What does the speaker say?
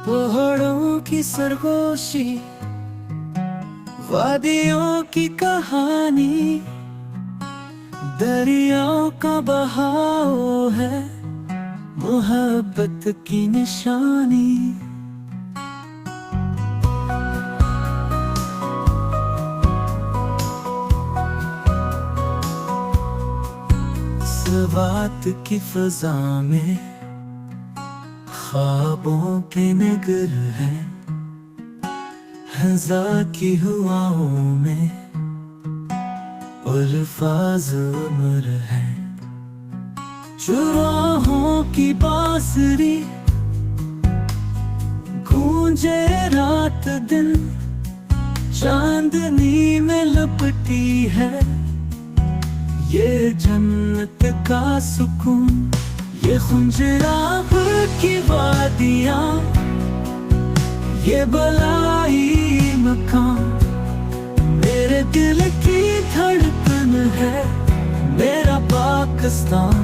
पहाड़ों की सरगोशी, वादियों की कहानी, दरियाओं का बहाव है मोहब्बत की निशानी। बात की फजा में ख्वाबों के नगर है, हज़ा की हवाओं में अल्फाज उम्र है। चुराहों की बांसुरी गूंजे रात दिन, चांदनी में लपटी है ये जन्नत का सुकून। ये खुंजराह की वादियाँ, ये बलाई मकान, मेरे दिल की धड़कन है मेरा पाकिस्तान।